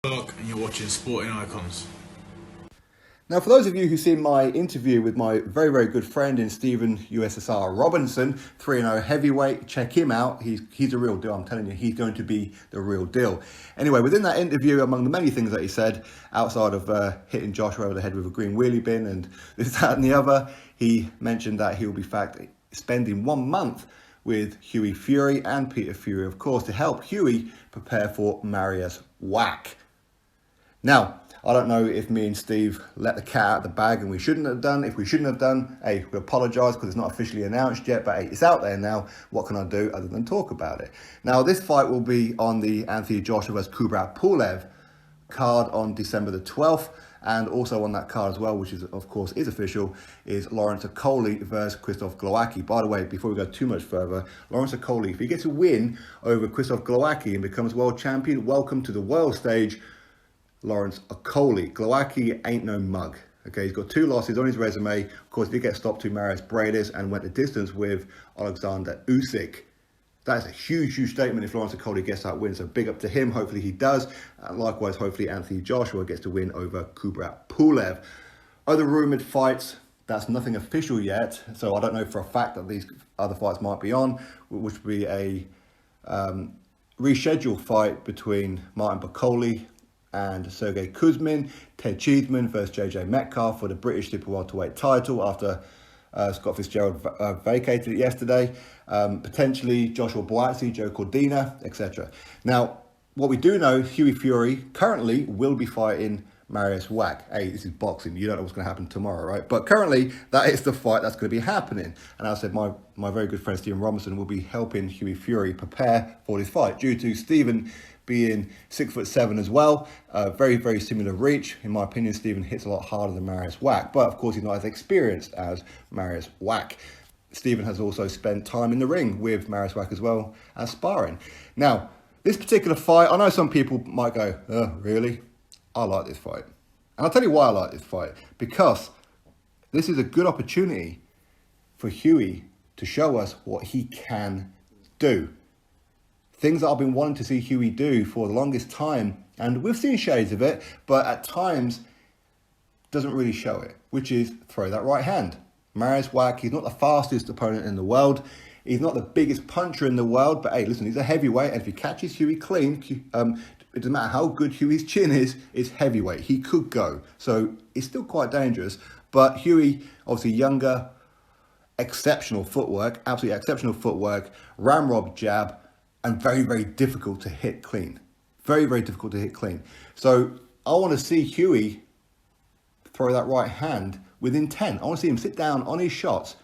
And you're watching Sporting Icons. Now, for those of you who've seen my interview with my very, very good friend in Stephen USSR Robinson, 3-0 heavyweight, check him out. He's a real deal. I'm telling you, he's going to be the real deal. Anyway, within that interview, among the many things that he said, outside of hitting Joshua over the head with a green wheelie bin and this, that and the other, he mentioned that he will be spending 1 month with Hughie Fury and Peter Fury, of course, to help Hughie prepare for Mariusz Wach. Now, I don't know if me and Steve let the cat out of the bag and we shouldn't have done. If we shouldn't have done, hey, we apologise because it's not officially announced yet, but hey, it's out there now. What can I do other than talk about it? Now, this fight will be on the Anthony Joshua vs Kubrat Pulev card on December the 12th. And also on that card as well, which is, of course, is official, is Lawrence Okolie versus Krzysztof Glowacki. By the way, before we go too much further, Lawrence Okolie, if he gets a win over Krzysztof Glowacki and becomes world champion, welcome to the world stage, Lawrence Okolie. Glowacki ain't no mug. Okay, he's got 2 losses on his resume. Of course, he did get stopped to Marius Bradis and went the distance with Alexander Usyk. That is a huge, huge statement if Lawrence Okolie gets that win. So big up to him. Hopefully he does. And likewise, hopefully Anthony Joshua gets to win over Kubrat Pulev. Other rumoured fights, that's nothing official yet. So I don't know for a fact that these other fights might be on, which would be a rescheduled fight between Martin Bakole and Sergey Kuzmin, Ted Cheeseman versus JJ Metcalf for the British super welterweight title after Scott Fitzgerald vacated it yesterday. Potentially Joshua Buatsi, Joe Cordina, etc. Now, what we do know, Hughie Fury currently will be fighting Mariusz Wach. Hey, this is boxing. You don't know what's going to happen tomorrow, right? But currently, that is the fight that's going to be happening. And as I said, my very good friend Stephen Robinson will be helping Hughie Fury prepare for this fight due to Stephen being 6'7" as well. Very, very similar reach. In my opinion, Stephen hits a lot harder than Mariusz Wach, but of course he's not as experienced as Mariusz Wach. Stephen has also spent time in the ring with Mariusz Wach as well as sparring. Now, this particular fight, I know some people might go, oh, really? I like this fight. And I'll tell you why I like this fight. Because this is a good opportunity for Hughie to show us what he can do. Things that I've been wanting to see Hughie do for the longest time, and we've seen shades of it, but at times doesn't really show it, which is throw that right hand. Mariusz Wach, he's not the fastest opponent in the world. He's not the biggest puncher in the world, but hey, listen, he's a heavyweight, and if he catches Hughie clean, it doesn't matter how good Hughie's chin is, it's heavyweight. He could go. So it's still quite dangerous, but Hughie, obviously younger, exceptional footwork, absolutely exceptional footwork, ramrod jab, and very, very difficult to hit clean. Very, very difficult to hit clean. So I want to see Hughie throw that right hand with intent. I want to see him sit down on his shots,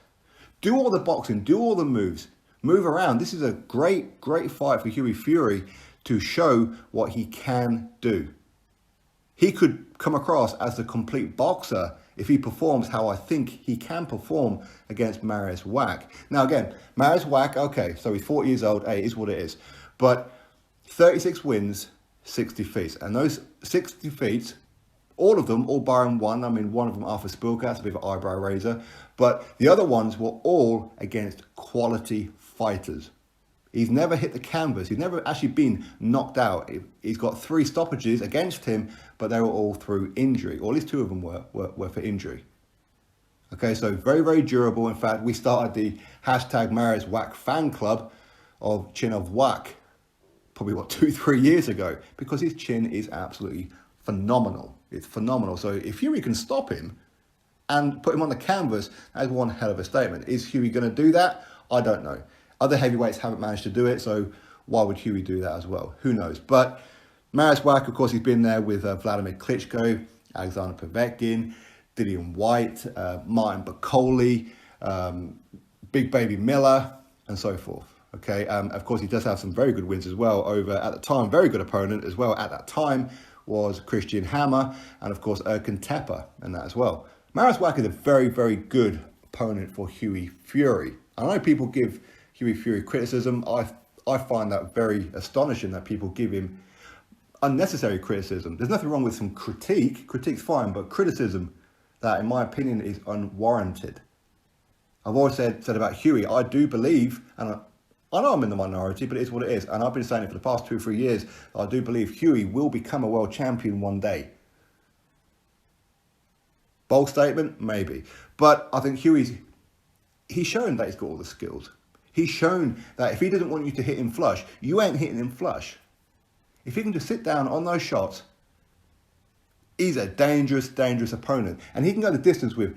do all the boxing, do all the moves, move around. This is a great, great fight for Hughie Fury to show what he can do. He could come across as the complete boxer if he performs how I think he can perform against Mariusz Wach. Now again, Mariusz Wach, okay, so he's 40 years old, hey, it is what it is. But 36 wins, 6 defeats. And those 6 defeats, all of them, all barring one, I mean, one of them Arthur Spilka, that's a bit of an eyebrow raiser, but the other ones were all against quality fighters. He's never hit the canvas. He's never actually been knocked out. He's got 3 stoppages against him, but they were all through injury. Or at least 2 of them were for injury. Okay, so very, very durable. In fact, we started the hashtag Mariusz Wach fan club of Chin of Wach probably, 2-3 years ago, because his chin is absolutely phenomenal. It's phenomenal. So if Hughie can stop him and put him on the canvas, that's one hell of a statement. Is Hughie going to do that? I don't know. Other heavyweights haven't managed to do it, so why would Hughie do that as well? Who knows? But Mariusz Wach, of course, he's been there with Vladimir Klitschko, Alexander Povetkin, Dillian White, Martin Bakole, Big Baby Miller, and so forth. Okay, of course, he does have some very good wins as well over, at the time, very good opponent as well at that time was Christian Hammer, and of course, Erkan Tepe, and that as well. Mariusz Wach is a very, very good opponent for Hughie Fury. I know people give Hughie Fury criticism. I find that very astonishing that people give him unnecessary criticism. There's nothing wrong with some critique. Critique's fine, but criticism that, in my opinion, is unwarranted. I've always said about Hughie, I do believe, and I know I'm in the minority, but it is what it is. And I've been saying it for the past 2 or 3 years. I do believe Hughie will become a world champion one day. Bold statement? Maybe. But I think he's shown that he's got all the skills. He's shown that if he doesn't want you to hit him flush, you ain't hitting him flush. If he can just sit down on those shots, he's a dangerous, dangerous opponent. And he can go the distance with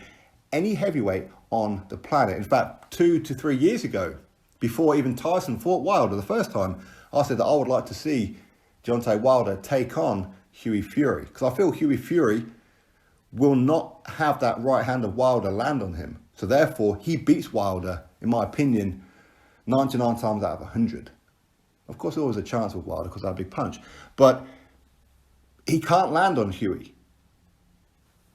any heavyweight on the planet. In fact, 2 to 3 years ago, before even Tyson fought Wilder the first time, I said that I would like to see Deontay Wilder take on Hughie Fury. Because I feel Hughie Fury will not have that right hand of Wilder land on him. So therefore, he beats Wilder, in my opinion, 99 times out of 100. Of course, there was a chance with Wilder because of that big punch. But he can't land on Hughie.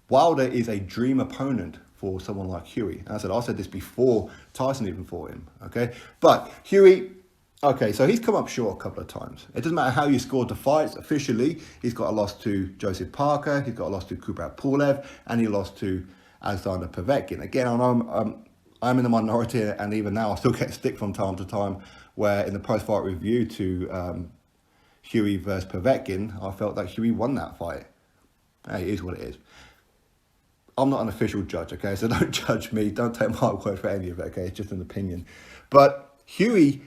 Wilder is a dream opponent for someone like Hughie. And I said this before Tyson even fought him, okay? But Hughie, okay, so he's come up short a couple of times. It doesn't matter how you scored the fights. Officially, he's got a loss to Joseph Parker, he's got a loss to Kubrat Pulev, and he lost to Alexander Povetkin. Again, I know I'm in the minority, and even now I still get stick from time to time, where in the post-fight review to Hughie versus Povetkin, I felt that Hughie won that fight. Hey, it is what it is. I'm not an official judge, okay? So don't judge me. Don't take my word for any of it, okay? It's just an opinion. But Hughie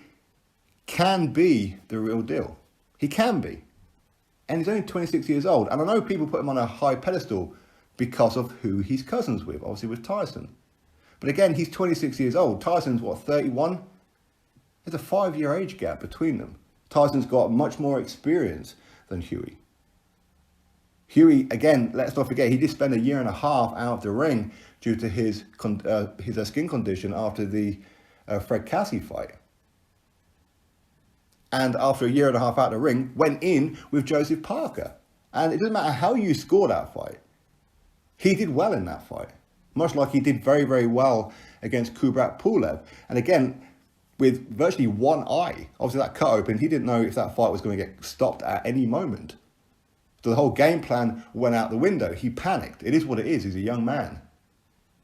can be the real deal. He can be. And he's only 26 years old. And I know people put him on a high pedestal because of who he's cousins with, obviously with Tyson. But again, he's 26 years old. Tyson's, what, 31? There's a 5-year age gap between them. Tyson's got much more experience than Hughie. Hughie, again, let's not forget, he did spend 1.5 years out of the ring due to his skin condition after the Fred Cassie fight. And after 1.5 years out of the ring, went in with Joseph Parker. And it doesn't matter how you score that fight. He did well in that fight. Much like he did very, very well against Kubrat Pulev. And again, with virtually one eye, obviously that cut open, he didn't know if that fight was going to get stopped at any moment. So the whole game plan went out the window. He panicked. It is what it is. He's a young man.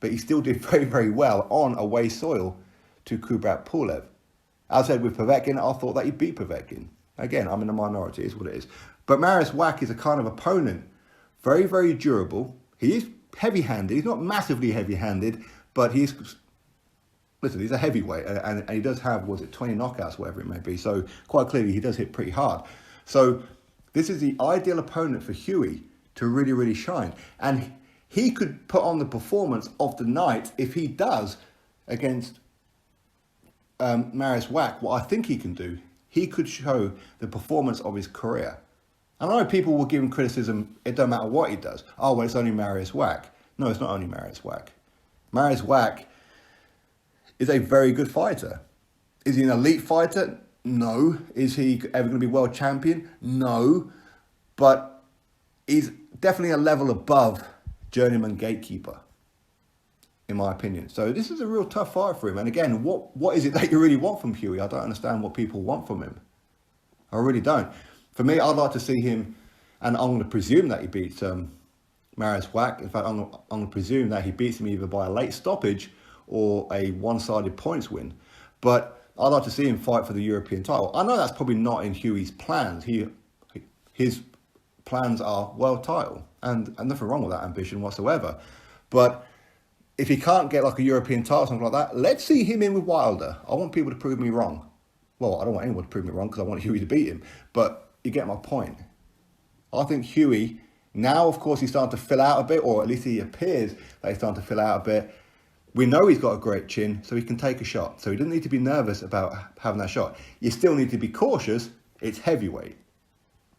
But he still did very, very well on away soil to Kubrat Pulev. As I said with Povetkin, I thought that he'd beat Povetkin. Again, I'm in the minority. It is what it is. But Mariusz Wach is a kind of opponent. Very, very durable. He is heavy-handed. He's not massively heavy-handed, but he's a heavyweight. And he does have, 20 knockouts, whatever it may be. So quite clearly, he does hit pretty hard. So this is the ideal opponent for Hughie to really, really shine. And he could put on the performance of the night if he does against Mariusz Wach. What I think he can do, he could show the performance of his career. And I know people will give him criticism, it don't matter what he does. Oh, well, it's only Mariusz Wach. No, it's not only Mariusz Wach. Mariusz Wach is a very good fighter. Is he an elite fighter? No. Is he ever going to be world champion? No. But he's definitely a level above journeyman gatekeeper, in my opinion. So this is a real tough fight for him. And again, what is it that you really want from Hughie? I don't understand what people want from him. I really don't. For me, I'd like to see him, and I'm going to presume that he beats Mariusz Wach. In fact, I'm going to presume that he beats him either by a late stoppage or a one-sided points win. But I'd like to see him fight for the European title. I know that's probably not in Hughie's plans. His plans are world title, and nothing wrong with that ambition whatsoever. But if he can't get like a European title, something like that, let's see him in with Wilder. I want people to prove me wrong. Well, I don't want anyone to prove me wrong because I want Hughie to beat him. But you get my point. I think Hughie, now of course he's starting to fill out a bit, or at least he appears that he's starting to fill out a bit. We know he's got a great chin, so he can take a shot. So he doesn't need to be nervous about having that shot. You still need to be cautious. It's heavyweight.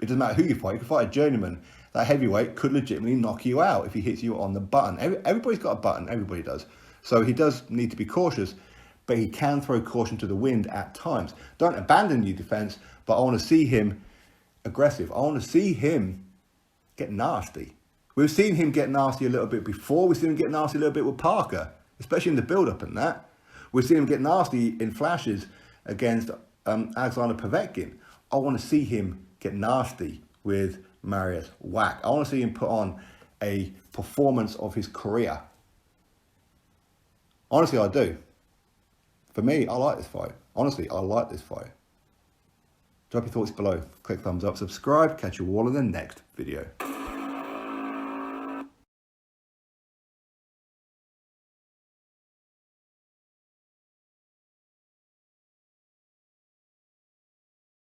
It doesn't matter who you fight. You can fight a journeyman. That heavyweight could legitimately knock you out if he hits you on the button. Everybody's got a button. Everybody does. So he does need to be cautious, but he can throw caution to the wind at times. Don't abandon your defense, but I want to see him aggressive. I want to see him get nasty. We've seen him get nasty a little bit before. We've seen him get nasty a little bit with Parker, especially in the build-up and that. We've seen him get nasty in flashes against Alexander Povetkin. I want to see him get nasty with Mariusz Wach. I want to see him put on a performance of his career. Honestly, I do. For me, I like this fight. Honestly, I like this fight. Drop your thoughts below. Click thumbs up, subscribe. Catch you all in the next video.